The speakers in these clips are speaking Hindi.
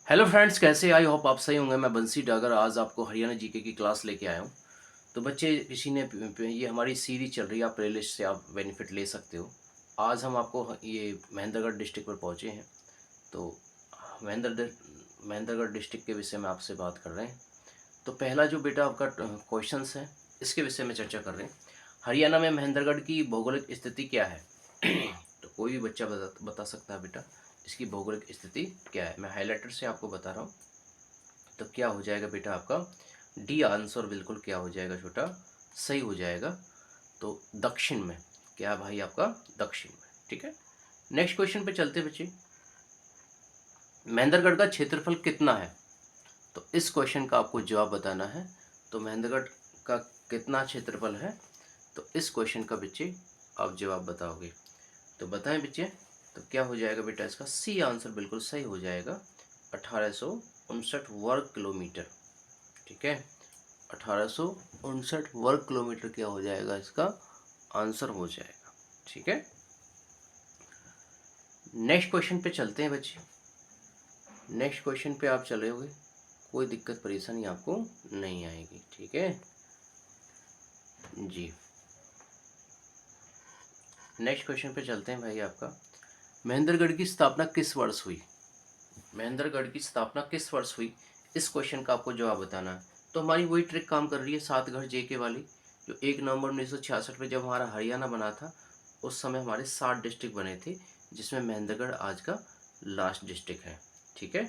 हेलो फ्रेंड्स, कैसे? आई होप आप सही होंगे। मैं बंसी डागर आज आपको हरियाणा जीके की क्लास लेके आया हूँ। तो बच्चे, किसी ने ये हमारी सीरीज चल रही है, आप प्लेलिस्ट से आप बेनिफिट ले सकते हो। आज हम आपको ये महेंद्रगढ़ डिस्ट्रिक्ट पर पहुँचे हैं। तो महेंद्र महेंद्रगढ़ डिस्ट्रिक्ट के विषय में आपसे बात कर रहे हैं। तो पहला जो बेटा आपका क्वेश्चंस है, इसके विषय में चर्चा कर रहे हैं। हरियाणा में महेंद्रगढ़ की भौगोलिक स्थिति क्या है? तो कोई भी बच्चा बता सकता है बेटा, इसकी भौगोलिक स्थिति क्या है। मैं हाइलाइटर से आपको बता रहा हूँ। तो क्या हो जाएगा बेटा आपका डी आंसर बिल्कुल क्या हो जाएगा छोटा, सही हो जाएगा। तो दक्षिण में, क्या भाई आपका दक्षिण में, ठीक है। नेक्स्ट क्वेश्चन पे चलते बच्चे। महेंद्रगढ़ का क्षेत्रफल कितना है? तो इस क्वेश्चन का आपको जवाब बताना है। तो महेंद्रगढ़ का कितना क्षेत्रफल है, तो इस क्वेश्चन का बच्चे आप जवाब बताओगे। तो बताएं बच्चे, तो क्या हो जाएगा बेटा, इसका सी आंसर बिल्कुल सही हो जाएगा। 1859 वर्ग किलोमीटर, ठीक है। 1859 वर्ग किलोमीटर क्या हो जाएगा, इसका आंसर हो जाएगा, ठीक है। नेक्स्ट क्वेश्चन पे चलते हैं बच्चे। नेक्स्ट क्वेश्चन पे आप चले होगे, कोई दिक्कत परेशानी आपको नहीं आएगी, ठीक है जी। नेक्स्ट क्वेश्चन पे चलते हैं भाई आपका। महेंद्रगढ़ की स्थापना किस वर्ष हुई? महेंद्रगढ़ की स्थापना किस वर्ष हुई, इस क्वेश्चन का आपको जवाब बताना है। तो हमारी वही ट्रिक काम कर रही है, सात घर जेके वाली, जो 1 नवंबर 1966 में जब हमारा हरियाणा बना था, उस समय हमारे 7 डिस्ट्रिक्ट बने थे, जिसमें महेंद्रगढ़ आज का लास्ट डिस्ट्रिक्ट है, ठीक है।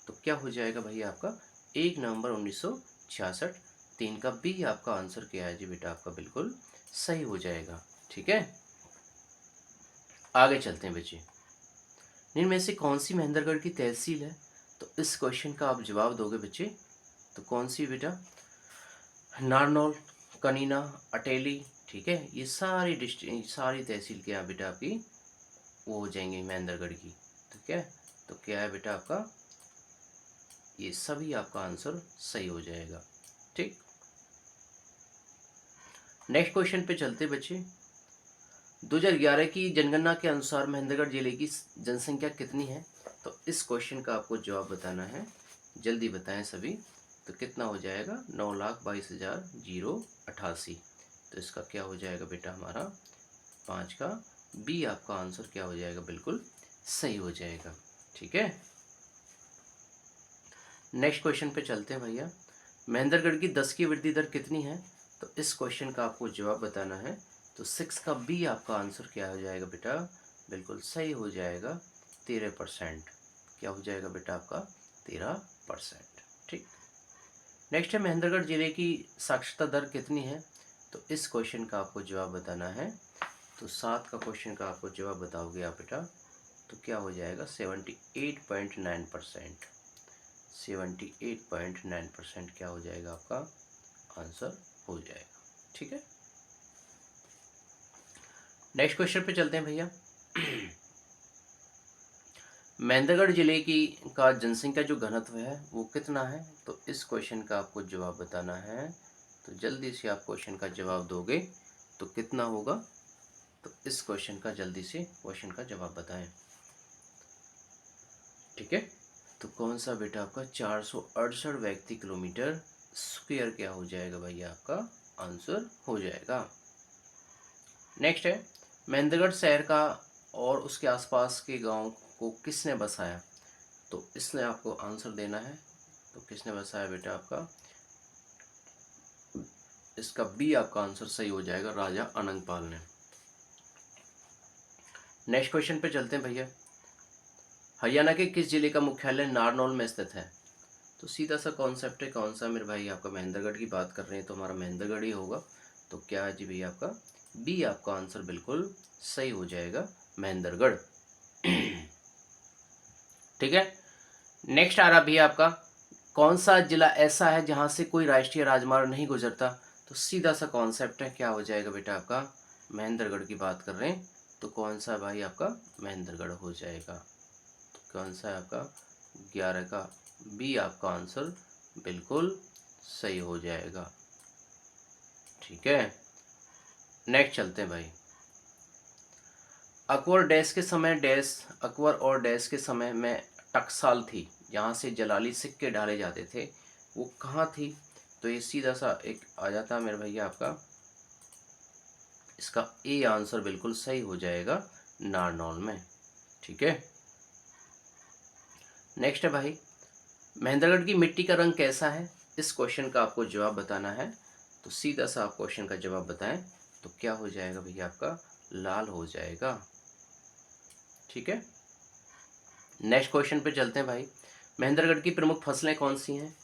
तो क्या हो जाएगा भाई आपका 1 नवंबर 1966। 3 का बी आपका आंसर क्या है जी बेटा, आपका बिल्कुल सही हो जाएगा, ठीक है। आगे चलते हैं बच्चे। निम्न में से कौन सी महेंद्रगढ़ की तहसील है? तो इस क्वेश्चन का आप जवाब दोगे बच्चे। तो कौन सी बेटा? नारनौल, कनीना, अटेली, ठीक है। ये सारी डिस्ट्रिक्ट, सारी तहसील क्या है बेटा आपकी, वो हो जाएंगे महेंद्रगढ़ की, ठीक है। तो क्या है बेटा आपका, ये सभी आपका आंसर सही हो जाएगा, ठीक। नेक्स्ट क्वेश्चन पे चलते बच्चे। 2011 की जनगणना के अनुसार महेंद्रगढ़ जिले की जनसंख्या कितनी है? तो इस क्वेश्चन का आपको जवाब बताना है, जल्दी बताएं सभी। तो कितना हो जाएगा, 9,22,088। तो इसका क्या हो जाएगा बेटा हमारा 5 का बी आपका आंसर क्या हो जाएगा, बिल्कुल सही हो जाएगा, ठीक है। नेक्स्ट क्वेश्चन पे चलते हैं भैया। महेंद्रगढ़ की 10 की वृद्धि दर कितनी है? तो इस क्वेश्चन का आपको जवाब बताना है। तो 6 का बी आपका आंसर क्या हो जाएगा बेटा, बिल्कुल सही हो जाएगा, 13%। क्या हो जाएगा बेटा आपका 13%, ठीक। नेक्स्ट है, महेंद्रगढ़ जिले की साक्षरता दर कितनी है? तो इस क्वेश्चन का आपको जवाब बताना है। तो 7 का क्वेश्चन का आपको जवाब बताओगे आप बेटा, तो क्या हो जाएगा 78.9%। 78.9% क्या हो जाएगा आपका आंसर हो जाएगा, ठीक है। नेक्स्ट क्वेश्चन पे चलते हैं भैया। महेंद्रगढ़ जिले की का जनसंख्या जो घनत्व है वो कितना है? तो इस क्वेश्चन का आपको जवाब बताना है। तो जल्दी से आप क्वेश्चन का जवाब दोगे तो कितना होगा, तो इस क्वेश्चन का जल्दी से क्वेश्चन का जवाब बताएं, ठीक है। तो कौन सा बेटा आपका 468 व्यक्ति किलोमीटर स्क्वायर क्या हो जाएगा भैया, आपका आंसर हो जाएगा। नेक्स्ट है, महेंद्रगढ़ शहर का और उसके आसपास के गांव को किसने बसाया? तो इसने आपको आंसर देना है। तो किसने बसाया बेटा आपका, इसका बी आपका आंसर सही हो जाएगा, राजा अनंगपाल ने। नेक्स्ट क्वेश्चन पे चलते हैं भैया। हरियाणा के किस जिले का मुख्यालय नारनौल में स्थित है? तो सीधा सा कॉन्सेप्ट है, कौन सा मेरे भाई, आपका महेंद्रगढ़ की बात कर रहे हैं तो हमारा महेंद्रगढ़ ही होगा। तो क्या है जी भैया, आपका बी आपका आंसर बिल्कुल सही हो जाएगा, महेंद्रगढ़, ठीक है। नेक्स्ट आ रहा भैया आपका, कौन सा जिला ऐसा है जहां से कोई राष्ट्रीय राजमार्ग नहीं गुजरता? तो सीधा सा कॉन्सेप्ट है, क्या हो जाएगा बेटा आपका, महेंद्रगढ़ की बात कर रहे हैं तो कौन सा भाई आपका महेंद्रगढ़ हो जाएगा। तो कौन सा है आपका 11 का बी आपका आंसर बिल्कुल सही हो जाएगा, ठीक है। नेक्स्ट चलते हैं भाई। अकबर डैश के समय डैश, अकबर और डैश के समय में टकसाल थी, जहाँ से जलाली सिक्के डाले जाते थे वो कहाँ थी? तो ये सीधा सा एक आ जाता है मेरे भैया आपका, इसका ए आंसर बिल्कुल सही हो जाएगा, नारनौल में। ठीक है, नेक्स्ट है भाई, महेंद्रगढ़ की मिट्टी का रंग कैसा है? इस क्वेश्चन का आपको जवाब बताना है। तो सीधा सा आप क्वेश्चन का जवाब बताएं तो क्या हो जाएगा भैया आपका, लाल हो जाएगा। ठीक है, नेक्स्ट क्वेश्चन पे चलते हैं भाई, महेंद्रगढ़ की प्रमुख फसलें कौन सी हैं?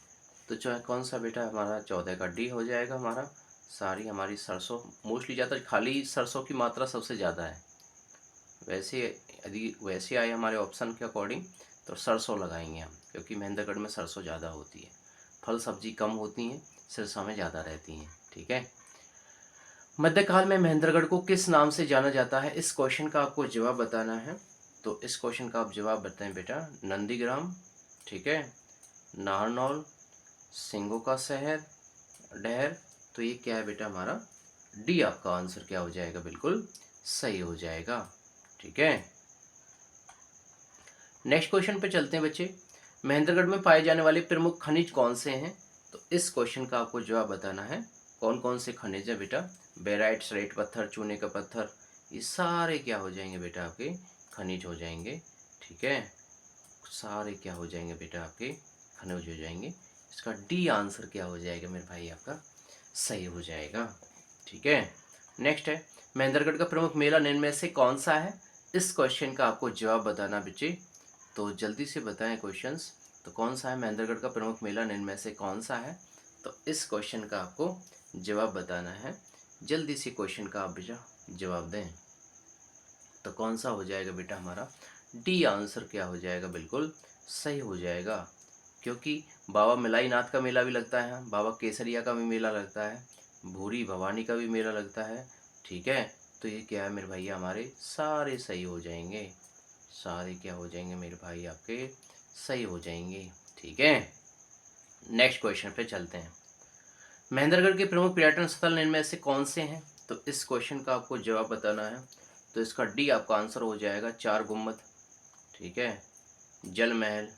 तो जो कौन सा बेटा हमारा 14 का डी हो जाएगा हमारा, सारी हमारी सरसों, मोस्टली ज़्यादा खाली सरसों की मात्रा सबसे ज़्यादा है। वैसे यदि वैसे आए हमारे ऑप्शन के अकॉर्डिंग तो सरसों लगाएंगे हम, क्योंकि महेंद्रगढ़ में सरसों ज़्यादा होती है, फल सब्जी कम होती हैं, सिरसा में ज़्यादा रहती हैं। ठीक है, मध्यकाल में महेंद्रगढ़ को किस नाम से जाना जाता है? इस क्वेश्चन का आपको जवाब बताना है। तो इस क्वेश्चन का आप जवाब बताएं बेटा, नंदीग्राम, ठीक है, नारनौल, सिंगों का शहर, डहर। तो ये क्या है बेटा हमारा, डी आपका आंसर क्या हो जाएगा, बिल्कुल सही हो जाएगा। ठीक है, नेक्स्ट क्वेश्चन पे चलते हैं बच्चे, महेंद्रगढ़ में पाए जाने वाले प्रमुख खनिज कौन से हैं? तो इस क्वेश्चन का आपको जवाब बताना है, कौन कौन से खनिज है बेटा, बेराइट, रेत पत्थर, चूने का पत्थर, ये सारे क्या हो जाएंगे बेटा आपके खनिज हो जाएंगे। ठीक है, सारे क्या हो जाएंगे बेटा आपके खनिज हो जाएंगे। इसका डी आंसर क्या हो जाएगा मेरे भाई आपका, सही हो जाएगा। ठीक है, नेक्स्ट है, महेंद्रगढ़ का प्रमुख मेला निम्न में से कौन सा है? इस क्वेश्चन का आपको जवाब बताना बच्चे, तो जल्दी से बताएं क्वेश्चंस। तो कौन सा है महेंद्रगढ़ का प्रमुख मेला निम्न में से कौन सा है? तो इस क्वेश्चन का आपको जवाब बताना है, जल्दी से क्वेश्चन का आप बेटा जवाब दें। तो कौन सा हो जाएगा बेटा हमारा, डी आंसर क्या हो जाएगा, बिल्कुल सही हो जाएगा। क्योंकि बाबा मिलाई नाथ का मेला भी लगता है, बाबा केसरिया का भी मेला लगता है, भूरी भवानी का भी मेला लगता है। ठीक है, तो ये क्या है मेरे भैया, हमारे सारे सही हो जाएंगे, सारे क्या हो जाएंगे मेरे भाई आपके सही हो जाएंगे। ठीक है, नेक्स्ट क्वेश्चन पे चलते हैं, महेंद्रगढ़ के प्रमुख पर्यटन स्थल इनमें से कौन से हैं? तो इस क्वेश्चन का आपको जवाब बताना है। तो इसका डी आपका आंसर हो जाएगा, चार गुम्बद, ठीक है, जल महल,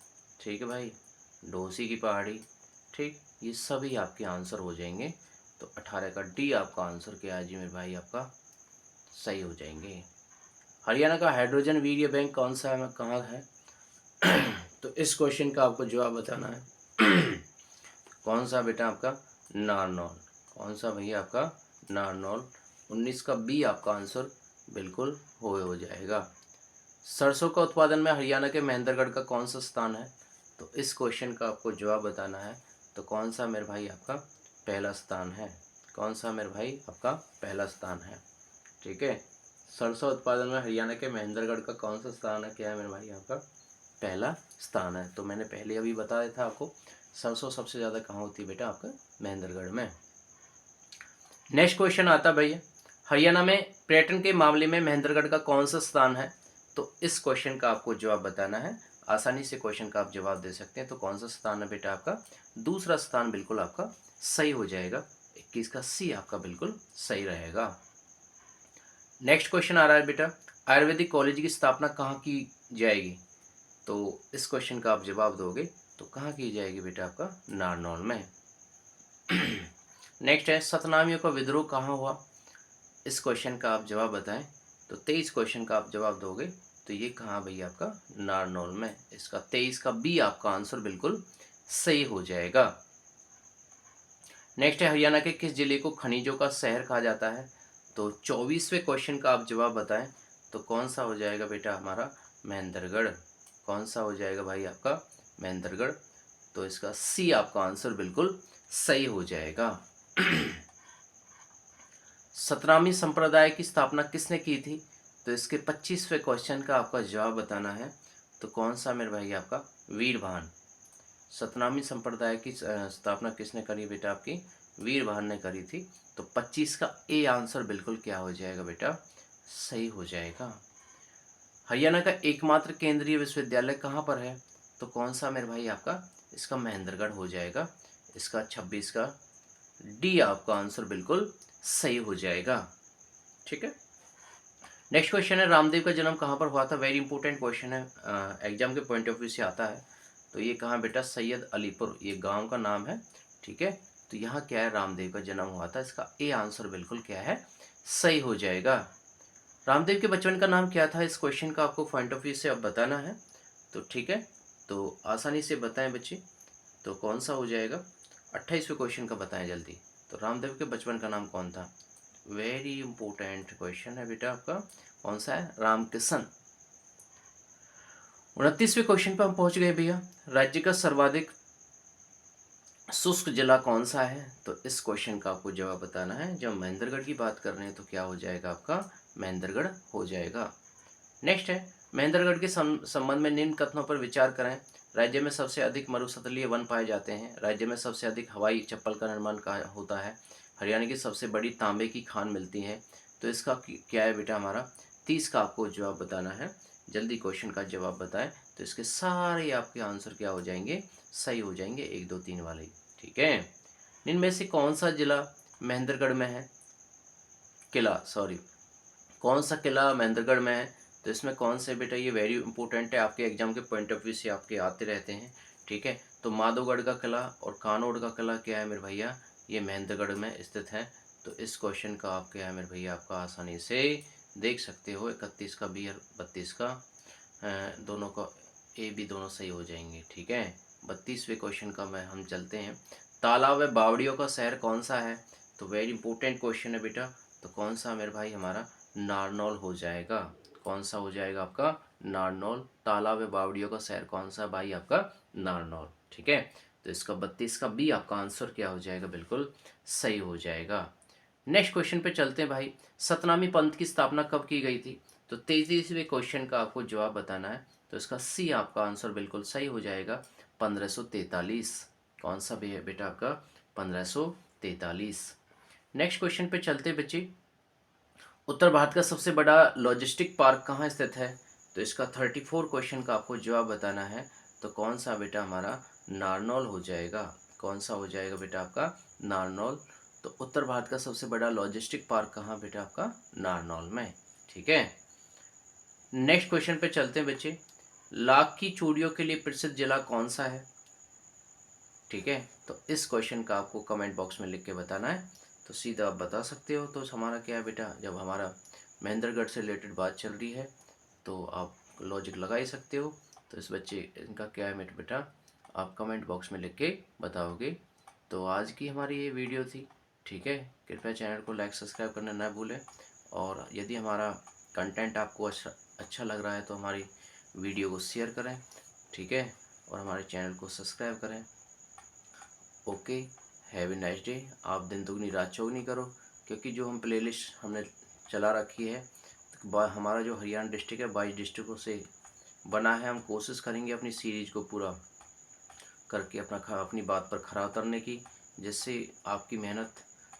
ठीक है भाई, डोसी की पहाड़ी, ठीक, ये सभी आपके आंसर हो जाएंगे। तो 18 का डी आपका आंसर क्या है जी मेरे भाई आपका, सही हो जाएंगे। हरियाणा का हाइड्रोजन वीर्य बैंक कौन सा है, कहाँ है? तो इस क्वेश्चन का आपको जवाब बताना है। कौन सा बेटा आपका, नारनौल, कौन सा भैया आपका, नारनौल। 19 का बी आपका आंसर बिल्कुल हो जाएगा। सरसों का उत्पादन में हरियाणा के महेंद्रगढ़ का कौन सा स्थान है? तो इस क्वेश्चन का आपको जवाब बताना है। तो कौन सा मेरे भाई आपका पहला स्थान है, कौन सा मेरे भाई आपका पहला स्थान है? ठीक है, सरसों उत्पादन में हरियाणा के महेंद्रगढ़ का कौन सा स्थान है, क्या है मेरे भाई आपका पहला स्थान है। तो मैंने पहले अभी बताया था आपको, सरसों सबसे ज़्यादा कहाँ होती है बेटा आपका महेंद्रगढ़ में। नेक्स्ट क्वेश्चन आता भैया, हरियाणा में पर्यटन के मामले में महेंद्रगढ़ का कौन सा स्थान है? तो इस क्वेश्चन का आपको जवाब बताना है, आसानी से क्वेश्चन का आप जवाब दे सकते हैं। तो कौन सा स्थान है बेटा आपका, दूसरा स्थान बिल्कुल आपका सही हो जाएगा। 21 का सी आपका बिल्कुल सही रहेगा। नेक्स्ट क्वेश्चन आ रहा है बेटा, आयुर्वेदिक कॉलेज की स्थापना कहाँ की जाएगी? तो इस क्वेश्चन का आप जवाब दोगे तो कहाँ की जाएगी बेटा आपका, नारनौल में। नेक्स्ट है, सतनामियों का विद्रोह कहाँ हुआ? इस क्वेश्चन का आप जवाब बताएं। तो 23 क्वेश्चन का आप जवाब दोगे तो ये कहाँ भैया आपका, नारनौल में। इसका 23 का बी आपका आंसर बिल्कुल सही हो जाएगा। नेक्स्ट है, हरियाणा के किस जिले को खनिजों का शहर कहा जाता है? तो 24वें क्वेश्चन का आप जवाब बताएं। तो कौन सा हो जाएगा बेटा हमारा, महेंद्रगढ़। कौन सा हो जाएगा भाई आपका, महेंद्रगढ़। तो इसका सी आपका आंसर बिल्कुल सही हो जाएगा। सतनामी संप्रदाय की स्थापना किसने की थी? तो इसके 25वें क्वेश्चन का आपका जवाब बताना है। तो कौन सा मेरे भाई आपका, वीरभान। सतनामी संप्रदाय की स्थापना किसने करी बेटा आपकी, वीरभान ने करी थी। तो 25 का ए आंसर बिल्कुल क्या हो जाएगा बेटा, सही हो जाएगा। हरियाणा का एकमात्र केंद्रीय विश्वविद्यालय कहाँ पर है? तो कौन सा मेरे भाई आपका, इसका महेंद्रगढ़ हो जाएगा। इसका 26 का डी आपका आंसर बिल्कुल सही हो जाएगा। ठीक है, नेक्स्ट क्वेश्चन है, रामदेव का जन्म कहाँ पर हुआ था? वेरी इंपॉर्टेंट क्वेश्चन है, एग्जाम के पॉइंट ऑफ व्यू से आता है। तो ये कहाँ बेटा, सैयद अलीपुर, ये गांव का नाम है, ठीक है। तो यहाँ क्या है, रामदेव का जन्म हुआ था। इसका ए आंसर बिल्कुल क्या है, सही हो जाएगा। रामदेव के बचपन का नाम क्या था, इस क्वेश्चन का आपको पॉइंट ऑफ व्यू से अब बताना है। तो ठीक है, तो आसानी से बताएं बच्चे, तो कौन सा हो जाएगा। 28वें क्वेश्चन का बताएं जल्दी। तो रामदेव के बचपन का नाम कौन था, वेरी इंपॉर्टेंट क्वेश्चन है बेटा आपका, कौन सा है, रामकिशन। 29वें क्वेश्चन पर हम पहुंच गए भैया, राज्य का सर्वाधिक शुष्क जिला कौन सा है। तो इस क्वेश्चन का आपको जवाब बताना है। जब महेंद्रगढ़ की बात कर रहे हैं तो क्या हो जाएगा आपका, महेंद्रगढ़ हो जाएगा। नेक्स्ट है, महेंद्रगढ़ के संबंध में निम्न कथनों पर विचार करें। राज्य में सबसे अधिक मरुस्थलीय वन पाए जाते हैं। राज्य में सबसे अधिक हवाई चप्पल का निर्माण होता है। हरियाणा की सबसे बड़ी तांबे की खान मिलती है। तो इसका क्या है बेटा हमारा, 30 का आपको जवाब बताना है। जल्दी क्वेश्चन का जवाब बताएं, तो इसके सारे आपके आंसर क्या हो जाएंगे, सही हो जाएंगे, 1 2 3 वाले, ठीक है। इनमें से कौन सा जिला महेंद्रगढ़ में है, किला सॉरी, कौन सा किला महेंद्रगढ़ में है। तो इसमें कौन से बेटा, ये वेरी इंपॉर्टेंट है, आपके एग्जाम के पॉइंट ऑफ व्यू से आपके आते रहते हैं, ठीक है। तो माधोगढ़ का किला और कानोड़ का किला क्या है मेरे भैया, ये महेंद्रगढ़ में स्थित है। तो इस क्वेश्चन का आप क्या है मेरे भैया, आपका आसानी से देख सकते हो, 31 का बी और 32 का दोनों का ए बी दोनों सही हो जाएंगे, ठीक है। 32वें क्वेश्चन का मैं हम चलते हैं, तालाब व बावड़ियों का शहर कौन सा है। तो वेरी इंपॉर्टेंट क्वेश्चन है बेटा, तो कौन सा मेरे भाई हमारा, नारनौल हो जाएगा। कौन सा हो जाएगा आपका, नारनौल। तालाब व बावड़ियों का शहर कौन सा भाई आपका, नारनौल, ठीक है। तो इसका 32 का बी आपका आंसर क्या हो जाएगा, बिल्कुल सही हो जाएगा। नेक्स्ट क्वेश्चन पे चलते हैं भाई, सतनामी पंथ की स्थापना कब की गई थी। तो 33वें क्वेश्चन का आपको जवाब बताना है। तो इसका सी आपका आंसर बिल्कुल सही हो जाएगा, 1543। कौन सा भी है बेटा आपका, 1543। नेक्स्ट क्वेश्चन पे चलते बच्चे, उत्तर भारत का सबसे बड़ा लॉजिस्टिक पार्क कहाँ स्थित है। तो इसका 34 क्वेश्चन का आपको जवाब बताना है। तो कौन सा बेटा हमारा, नारनौल हो जाएगा। कौन सा हो जाएगा बेटा आपका, नारनौल। तो उत्तर भारत का सबसे बड़ा लॉजिस्टिक पार्क कहाँ बेटा आपका, नारनौल में, ठीक है। नेक्स्ट क्वेश्चन पे चलते हैं बच्चे, लाख की चूड़ियों के लिए प्रसिद्ध जिला कौन सा है, ठीक है। तो इस क्वेश्चन का आपको कमेंट बॉक्स में लिख के बताना है। तो सीधा आप बता सकते हो। तो हमारा क्या है बेटा, जब हमारा महेंद्रगढ़ से रिलेटेड बात चल रही है तो आप लॉजिक लगा ही सकते हो। तो इस बच्चे इनका क्या है मेरे बेटा, आप कमेंट बॉक्स में लिख के बताओगे। तो आज की हमारी ये वीडियो थी, ठीक है। कृपया चैनल को लाइक सब्सक्राइब करना ना भूलें। और यदि हमारा कंटेंट आपको अच्छा लग रहा है तो हमारी वीडियो को शेयर करें, ठीक है। और हमारे चैनल को सब्सक्राइब करें। Okay, have a nice day. आप दिन दुगनी रात चौगनी करो, क्योंकि जो हम प्लेलिस्ट हमने चला रखी है, हमारा जो हरियाणा डिस्ट्रिक्ट है 22 डिस्ट्रिक्टों से बना है। हम कोशिश करेंगे अपनी सीरीज को पूरा करके अपनी बात पर खरा उतरने की, जिससे आपकी मेहनत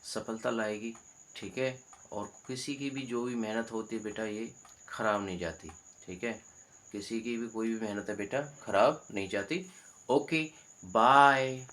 सफलता लाएगी, ठीक है। और किसी की भी जो भी मेहनत होती है बेटा, ये खराब नहीं जाती, ठीक है। किसी की भी कोई भी मेहनत है बेटा, खराब नहीं जाती। Okay, bye.